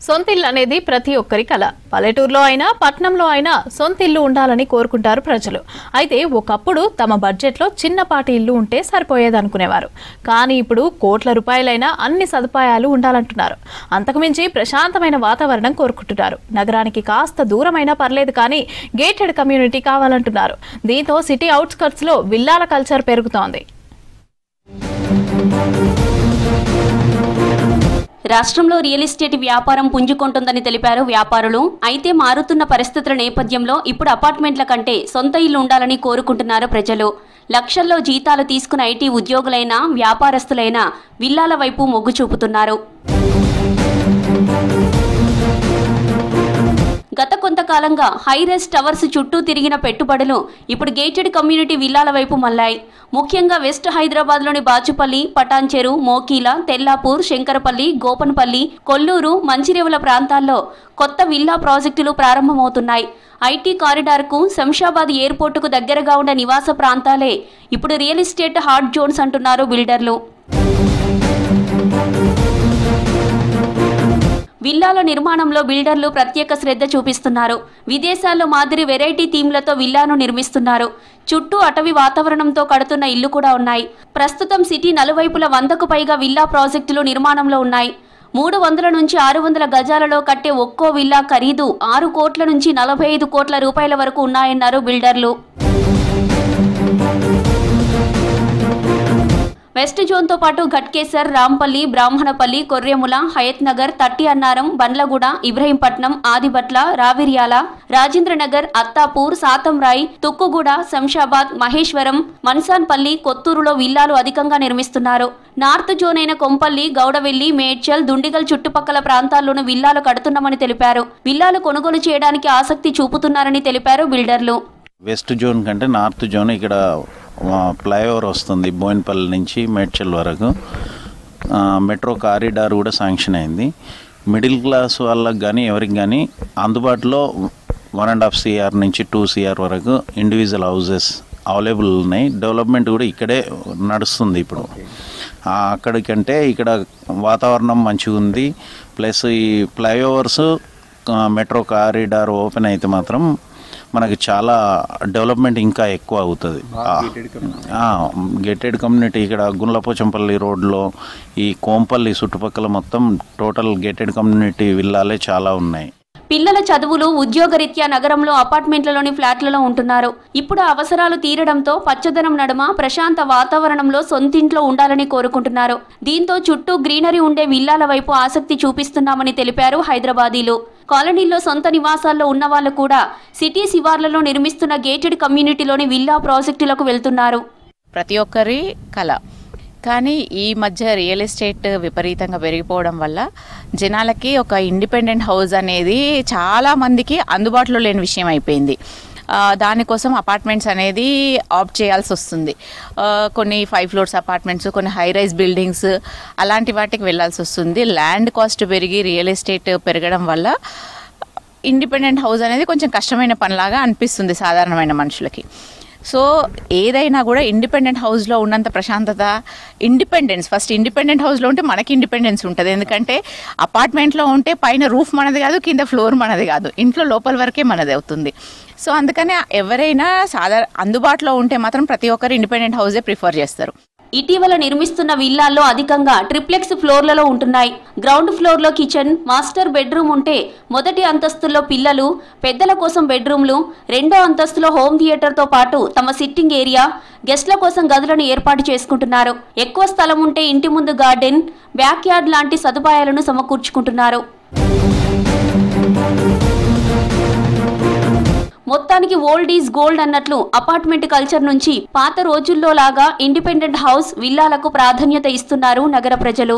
సొంతిల్లు అనేది ప్రతి ఒక్కరి కల. పల్లెటూరులో అయినా పట్టణంలో అయినా సొంతిల్లు ఉండాలని కోరుకుంటారు ప్రజలు. అయితే ఒకప్పుడు తమ బడ్జెట్లో చిన్నపాటి ఇల్లు ఉంటే సరిపోయేదనుకునేవారు. కానీ ఇప్పుడు కోట్ల రూపాయలైనా అన్ని సదుపాయాలు ఉండాలంటున్నారు. అంతకుమించి ప్రశాంతమైన వాతావరణం కోరుకుంటున్నారు. నగరానికి కాస్త దూరమైనా పర్లేదు కానీ గేటెడ్ కమ్యూనిటీ కావాలంటున్నారు. దీంతో సిటీ అవుట్స్కట్స్లో విల్లాల కల్చర్ పెరుగుతోంది. రాష్ట్రంలో రియల్ ఎస్టేట్ వ్యాపారం పుంజుకుంటుందని తెలిపారు వ్యాపారులు. అయితే మారుతున్న పరిస్థితుల నేపథ్యంలో ఇప్పుడు అపార్ట్మెంట్ల కంటే సొంత ఇల్లు ఉండాలని కోరుకుంటున్నారు ప్రజలు. లక్షల్లో జీతాలు తీసుకున్న ఐటీ ఉద్యోగులైనా వ్యాపారస్తులైనా విల్లాల వైపు మొగ్గు చూపుతున్నారు. గత కొంతకాలంగా హైరైజ్ టవర్స్ చుట్టూ తిరిగిన పెట్టుబడులు ఇప్పుడు గేటెడ్ కమ్యూనిటీ విల్లాల వైపు మళ్లాయి. ముఖ్యంగా వెస్ట్ హైదరాబాద్లోని బాచుపల్లి, పటాన్చెరు, మోకీల, తెల్లాపూర్, శంకరపల్లి, గోపన్పల్లి, కొల్లూరు, మంచిరేవుల ప్రాంతాల్లో కొత్త విల్లా ప్రాజెక్టులు ప్రారంభమవుతున్నాయి. ఐటీ కారిడార్కు, శంషాబాద్ ఎయిర్పోర్టుకు దగ్గరగా ఉన్న నివాస ప్రాంతాలే ఇప్పుడు రియల్ ఎస్టేట్ హాట్ జోన్స్ అంటున్నారు బిల్డర్లు. విల్లాల నిర్మాణంలో బిల్డర్లు ప్రత్యేక శ్రద్ధ చూపిస్తున్నారు. విదేశాల్లో మాదిరి వెరైటీ థీమ్లతో విల్లాను నిర్మిస్తున్నారు. చుట్టూ అటవీ వాతావరణంతో కడుతున్న ఇల్లు కూడా ఉన్నాయి. ప్రస్తుతం సిటీ నలువైపుల 100కు పైగా విల్లా ప్రాజెక్టులు నిర్మాణంలో ఉన్నాయి. 300 నుంచి 600 గజాలలో కట్టే ఒక్కో విల్లా ఖరీదు 6 కోట్ల నుంచి 45 కోట్ల రూపాయల వరకు ఉన్నాయన్నారు బిల్డర్లు. వెస్ట్ జోన్తో పాటు ఘట్కేసర్, రాంపల్లి, బ్రాహ్మణపల్లి, కొర్రెముల, హయత్ నగర్, తట్టి అన్నారం, బండ్లగూడ, ఇబ్రహీంపట్నం, ఆదిబట్ల, రావిర్యాల, రాజేంద్రనగర్, అత్తాపూర్, సాతంరాయ్, తుక్కుగూడ, శంషాబాద్, మహేశ్వరం, మన్సాన్పల్లి, కొత్తూరులో విల్లాలు అధికంగా నిర్మిస్తున్నారు. నార్త్ జోన్ అయిన కొంపల్లి, గౌడవెల్లి, మేడ్చల్, దుండిగల్ చుట్టుపక్కల ప్రాంతాల్లోనూ విల్లాలు కడుతున్నామని తెలిపారు. విల్లాలు కొనుగోలు చేయడానికి ఆసక్తి చూపుతున్నారని తెలిపారు బిల్డర్లు. వెస్ట్ జోన్ కంటే నార్త్ జోన్ ఇక్కడ ఫ్లైఓవర్ వస్తుంది. బోయిన్పల్లి నుంచి మేడ్చల్ వరకు మెట్రో కారిడార్ కూడా శాంక్షన్ అయింది. మిడిల్ క్లాస్ వాళ్ళకి కానీ ఎవరికి కానీ అందుబాటులో 1.5 CR నుంచి 2 CR వరకు ఇండివిజువల్ హౌజెస్ అవైలబుల్ ఉన్నాయి. డెవలప్మెంట్ కూడా ఇక్కడే నడుస్తుంది. ఇప్పుడు అక్కడికంటే ఇక్కడ వాతావరణం మంచిగా ఉంది. ప్లస్ ఈ ఫ్లైఓవర్స్, మెట్రో కారిడార్ ఓపెన్ అయితే మాత్రం మనకి చాలా డెవలప్మెంట్ ఇంకా ఎక్కువ అవుతుంది. గేటెడ్ కమ్యూనిటీ ఇక్కడ గుండ్లపోచంపల్లి రోడ్లో ఈ కోంపల్లి చుట్టుపక్కల మొత్తం టోటల్ గేటెడ్ కమ్యూనిటీ విల్లాలే చాలా ఉన్నాయి. పిల్లల చదువులు, ఉద్యోగరీత్యా నగరంలో అపార్ట్మెంట్లలోని ఫ్లాట్లలో ఉంటున్నారు. ఇప్పుడు అవసరాలు తీరడంతో పచ్చదనం నడుమ ప్రశాంత వాతావరణంలో సొంతింట్లో ఉండాలని కోరుకుంటున్నారు. దీంతో చుట్టూ గ్రీనరీ ఉండే విల్లాల వైపు ఆసక్తి చూపిస్తున్నామని తెలిపారు హైదరాబాదీలు. కాలనీల్లో సొంత నివాసాల్లో ఉన్న వాళ్ళు కూడా సిటీ శివార్లలో నిర్మిస్తున్న గేటెడ్ కమ్యూనిటీలోని విల్లా ప్రాజెక్టులకు వెళ్తున్నారు. ప్రతి ఒక్కరి కళ. కానీ ఈ మధ్య రియల్ ఎస్టేట్ విపరీతంగా పెరిగిపోవడం వల్ల జనాలకి ఒక ఇండిపెండెంట్ హౌస్ అనేది చాలా మందికి అందుబాటులో లేని విషయం అయిపోయింది. దానికోసం అపార్ట్మెంట్స్ అనేది ఆప్ట్ చేయాల్సి వస్తుంది. కొన్ని 5 floors అపార్ట్మెంట్స్, కొన్ని హై రైజ్ బిల్డింగ్స్ అలాంటి వాటికి వెళ్ళాల్సి వస్తుంది. ల్యాండ్ కాస్ట్ పెరిగి రియల్ ఎస్టేట్ పెరగడం వల్ల ఇండిపెండెంట్ హౌస్ అనేది కొంచెం కష్టమైన పనిలాగా అనిపిస్తుంది సాధారణమైన మనుషులకి. సో ఏదైనా కూడా ఇండిపెండెంట్ హౌస్లో ఉన్నంత ప్రశాంతత, ఇండిపెండెన్స్, ఫస్ట్ ఇండిపెండెంట్ హౌస్లో ఉంటే మనకి ఇండిపెండెన్స్ ఉంటుంది. ఎందుకంటే అపార్ట్మెంట్లో ఉంటే పైన రూఫ్ మనది కాదు, కింద ఫ్లోర్ మనది కాదు, ఇంట్లో లోపల వరకే మనది అవుతుంది. సో అందుకనే ఎవరైనా అందుబాటులో ఉంటే మాత్రం ప్రతి ఒక్కరు ఇండిపెండెంట్ హౌసే ప్రిఫర్ చేస్తారు. ఇటీవల నిర్మిస్తున్న విల్లాల్లో అధికంగా ట్రిప్లెక్స్ ఫ్లోర్లలో ఉంటున్నాయి. గ్రౌండ్ ఫ్లోర్లో కిచెన్, మాస్టర్ బెడ్రూమ్ ఉంటే మొదటి అంతస్తులో పిల్లలు, పెద్దల కోసం బెడ్రూమ్లు, 2వ అంతస్తులో హోమ్ థియేటర్తో పాటు తమ సిట్టింగ్ ఏరియా, గెస్ట్ల కోసం గదులను ఏర్పాటు చేసుకుంటున్నారు. ఎక్కువ స్థలం ఉంటే ఇంటి ముందు గార్డెన్, బ్యాక్ యార్డ్ లాంటి సదుపాయాలను సమకూర్చుకుంటున్నారు. మొత్తానికి ఓల్డ్ ఈజ్ గోల్డ్ అన్నట్లు అపార్ట్మెంట్ కల్చర్ నుంచి పాత రోజుల్లో లాగా ఇండిపెండెంట్ హౌస్, విల్లాలకు ప్రాధాన్యత ఇస్తున్నారు నగర ప్రజలు.